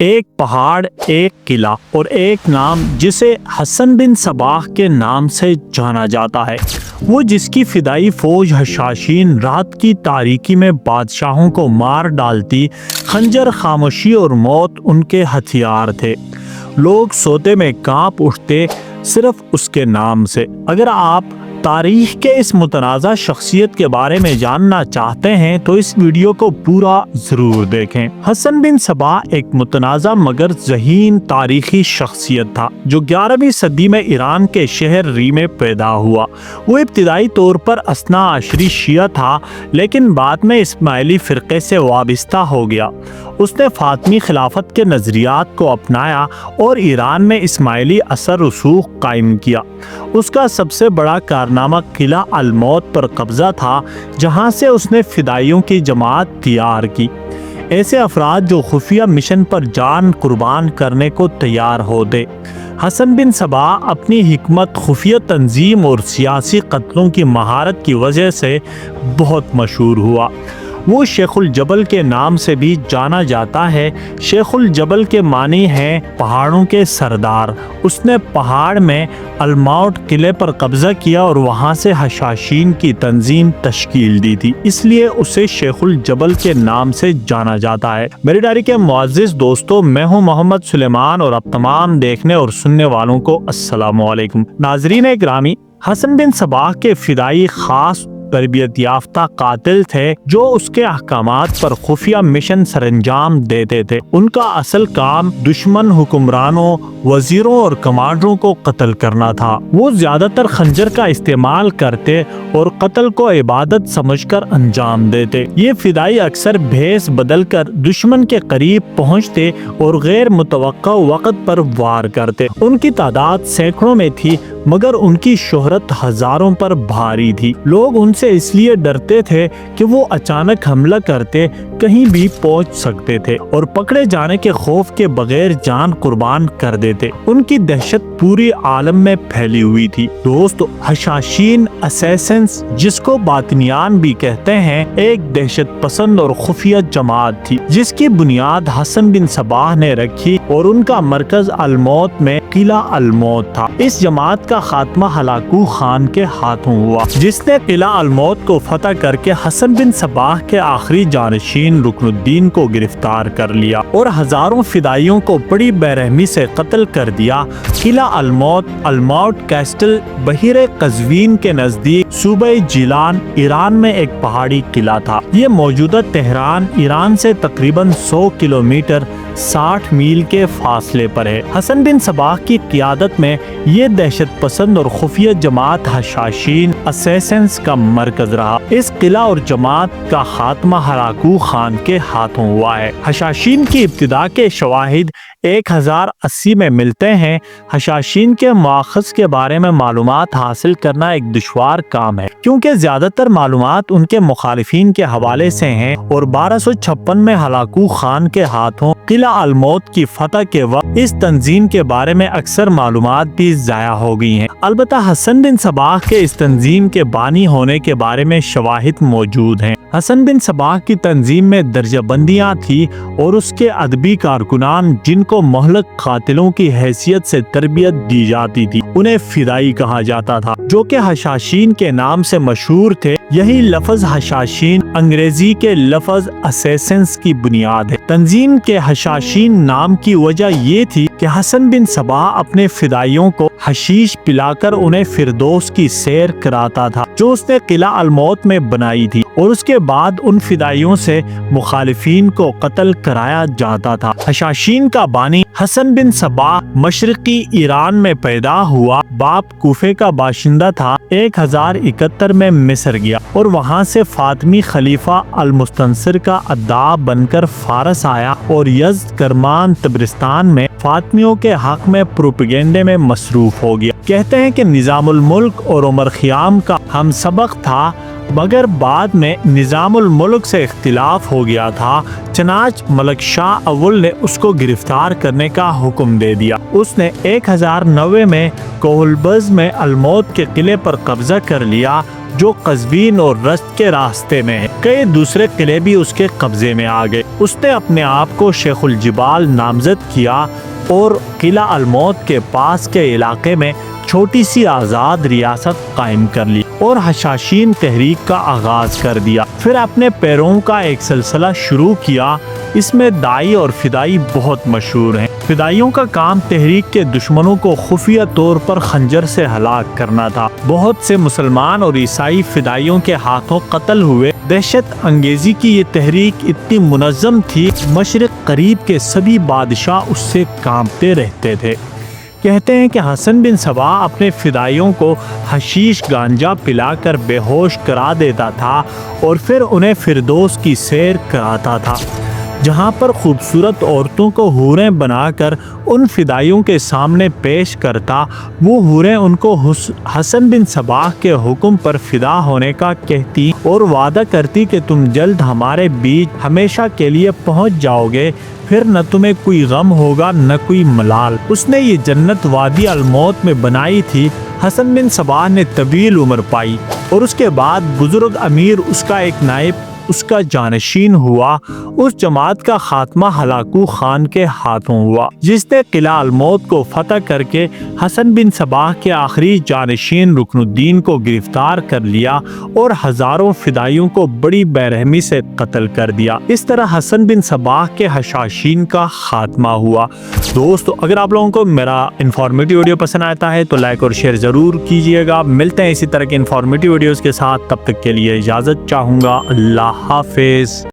ایک پہاڑ، ایک قلعہ اور ایک نام جسے حسن بن صباح کے نام سے جانا جاتا ہے، وہ جس کی فدائی فوج حشاشین رات کی تاریکی میں بادشاہوں کو مار ڈالتی، خنجر، خاموشی اور موت ان کے ہتھیار تھے۔ لوگ سوتے میں کانپ اٹھتے صرف اس کے نام سے۔ اگر آپ تاریخ کے اس متنازع شخصیت کے بارے میں جاننا چاہتے ہیں تو اس ویڈیو کو پورا ضرور دیکھیں۔ حسن بن صباح ایک متنازع مگر ذہین تاریخی شخصیت تھا جو 11ویں صدی میں ایران کے شہر ری میں پیدا ہوا۔ وہ ابتدائی طور پر اثنا عشری شیعہ تھا لیکن بعد میں اسماعیلی فرقے سے وابستہ ہو گیا۔ اس نے فاطمی خلافت کے نظریات کو اپنایا اور ایران میں اسماعیلی اثر رسوخ قائم کیا۔ اس کا سب سے بڑا کارنامہ قلعہ الموت پر قبضہ تھا، جہاں سے اس نے فدائیوں کی جماعت تیار کی، ایسے افراد جو خفیہ مشن پر جان قربان کرنے کو تیار ہوتے۔ حسن بن صباح اپنی حکمت، خفیہ تنظیم اور سیاسی قتلوں کی مہارت کی وجہ سے بہت مشہور ہوا۔ وہ شیخ الجبل کے نام سے بھی جانا جاتا ہے۔ شیخ الجبل کے معنی ہیں پہاڑوں کے سردار۔ اس نے پہاڑ میں الموت قلعے پر قبضہ کیا اور وہاں سے حشاشین کی تنظیم تشکیل دی تھی، اس لیے اسے شیخ الجبل کے نام سے جانا جاتا ہے۔ میری ڈائری کے معزز دوستو، میں ہوں محمد سلیمان اور اب تمام دیکھنے اور سننے والوں کو السلام علیکم۔ ناظرین گرامی، حسن بن صباح کے فدائی خاص تربیت یافتہ قاتل تھے جو اس کے احکامات پر خفیہ مشن سر انجام دیتے تھے۔ ان کا اصل کام دشمن حکمرانوں، وزیروں اور کمانڈروں کو قتل کرنا تھا۔ وہ زیادہ تر خنجر کا استعمال کرتے اور قتل کو عبادت سمجھ کر انجام دیتے۔ یہ فدائی اکثر بھیس بدل کر دشمن کے قریب پہنچتے اور غیر متوقع وقت پر وار کرتے۔ ان کی تعداد سینکڑوں میں تھی مگر ان کی شہرت ہزاروں پر بھاری تھی۔ لوگ ان سے اس لیے ڈرتے تھے کہ وہ اچانک حملہ کرتے کہیں بھی پہنچ سکتے تھے اور پکڑے جانے کے خوف کے بغیر جان قربان کر دیتے۔ ان کی دہشت پوری عالم میں پھیلی ہوئی تھی۔ دوست، حشاشین اسیسنز، جس کو باطنیان بھی کہتے ہیں، ایک دہشت پسند اور خفیہ جماعت تھی جس کی بنیاد حسن بن صباح نے رکھی اور ان کا مرکز الموت میں قلعہ الموت تھا۔ اس جماعت کا خاتمہ ہلاکو خان کے ہاتھوں ہوا، جس نے قلعہ الموت کو فتح کر کے حسن بن صباح کے آخری جانشین رکن الدین کو گرفتار کر لیا اور ہزاروں فدائیوں کو بڑی بے رحمی سے قتل کر دیا۔ قلعہ الموت کیسٹل بحیر قزوین کے نزدیک صوبہ جیلان، ایران میں ایک پہاڑی قلعہ تھا۔ یہ موجودہ تہران، ایران سے تقریباً 100 کلومیٹر 60 میل کے فاصلے پر ہے۔ حسن بن صباح کی قیادت میں یہ دہشت پسند اور خفیہ جماعت حشاشین اسیسنز کا مرکز رہا۔ اس قلعہ اور جماعت کا خاتمہ ہلاکو خان کے ہاتھوں ہوا ہے۔ حشاشین کی ابتدا کے شواہد 1080 میں ملتے ہیں۔ حشاشین کے ماخذ کے بارے میں معلومات حاصل کرنا ایک دشوار کام ہے کیونکہ زیادہ تر معلومات ان کے مخالفین کے حوالے سے ہیں اور 1256 میں ہلاکو خان کے ہاتھوں قلعہ الموت کی فتح کے وقت اس تنظیم کے بارے میں اکثر معلومات بھی ضائع ہو گئی ہیں۔ البتہ حسن بن صباح کے اس تنظیم کے بانی ہونے کے بارے میں شواہد موجود ہیں۔ حسن بن صباح کی تنظیم میں درجہ بندیاں تھی اور اس کے ادبی کارکنان، جن کو مہلک قاتلوں کی حیثیت سے تربیت دی جاتی تھی، انہیں فدائی کہا جاتا تھا، جو کہ حشاشین کے نام سے مشہور تھے۔ یہی لفظ حشاشین انگریزی کے لفظ اسیسنز کی بنیاد ہے۔ تنظیم کے حشاشین نام کی وجہ یہ تھی کہ حسن بن صباح اپنے فدائیوں کو حشیش پلا کر انہیں فردوس کی سیر کراتا تھا جو اس نے قلعہ الموت میں بنائی تھی، اور اس کے بعد ان فدائیوں سے مخالفین کو قتل کرایا جاتا تھا۔ حشاشین کا بانی حسن بن صباح مشرقی ایران میں پیدا ہوا۔ باپ کوفے کا باشندہ تھا۔ 1071 میں مصر گیا اور وہاں سے فاطمی خلیفہ المستنصر کا ادعا بن کر فارس آیا اور یزد، کرمان، طبرستان میں فاطمیوں کے حق میں پروپیگنڈے میں مصروف ہو گیا۔ کہتے ہیں کہ نظام الملک اور عمر خیام کا ہم سبق تھا مگر بعد میں نظام الملک سے اختلاف ہو گیا تھا، چنانچہ ملک شاہ اول نے اس کو گرفتار کرنے کا حکم دے دیا۔ اس نے 1090 میں کوہلبز میں الموت کے قلعے پر قبضہ کر لیا جو قزوین اور رشت کے راستے میں ہے۔ کئی دوسرے قلعے بھی اس کے قبضے میں آ گئے۔ اس نے اپنے آپ کو شیخ الجبال نامزد کیا اور قلعہ الموت کے پاس کے علاقے میں چھوٹی سی آزاد ریاست قائم کر لی اور حشاشین تحریک کا آغاز کر دیا۔ پھر اپنے پیروں کا ایک سلسلہ شروع کیا۔ اس میں دائی اور فدائی بہت مشہور ہیں۔ فدائیوں کا کام تحریک کے دشمنوں کو خفیہ طور پر خنجر سے ہلاک کرنا تھا۔ بہت سے مسلمان اور عیسائی فدائیوں کے ہاتھوں قتل ہوئے۔ دہشت انگیزی کی یہ تحریک اتنی منظم تھی، مشرق قریب کے سبھی بادشاہ اس سے کانپتے رہتے تھے۔ کہتے ہیں کہ حسن بن صباح اپنے فدائیوں کو حشیش گانجا پلا کر بے ہوش کرا دیتا تھا اور پھر انہیں فردوس کی سیر کراتا تھا، جہاں پر خوبصورت عورتوں کو حوریں بنا کر ان فدائیوں کے سامنے پیش کرتا۔ وہ حوریں ان کو حسن بن صباح کے حکم پر فدا ہونے کا کہتی اور وعدہ کرتی کہ تم جلد ہمارے بیچ ہمیشہ کے لیے پہنچ جاؤ گے، پھر نہ تمہیں کوئی غم ہوگا نہ کوئی ملال۔ اس نے یہ جنت وادی الموت میں بنائی تھی۔ حسن بن صباح نے طویل عمر پائی اور اس کے بعد بزرگ امیر اس کا ایک نائب اس کا جانشین ہوا۔ اس جماعت کا خاتمہ ہلاکو خان کے ہاتھوں ہوا، جس نے قلعہ الموت کو فتح کر کے حسن بن صباح کے آخری جانشین رکن الدین کو گرفتار کر لیا اور ہزاروں فدائیوں کو بڑی بے سے قتل کر دیا۔ اس طرح حسن بن صباح کے حشاشین کا خاتمہ ہوا۔ دوستو، اگر آپ لوگوں کو میرا انفارمیٹیو ویڈیو پسند آتا ہے تو لائک اور شیئر ضرور کیجیے گا۔ ملتے ہیں اسی طرح کے انفارمیٹیو ویڈیوز کے ساتھ، تب تک کے لیے اجازت چاہوں گا۔ اللہ حافظ۔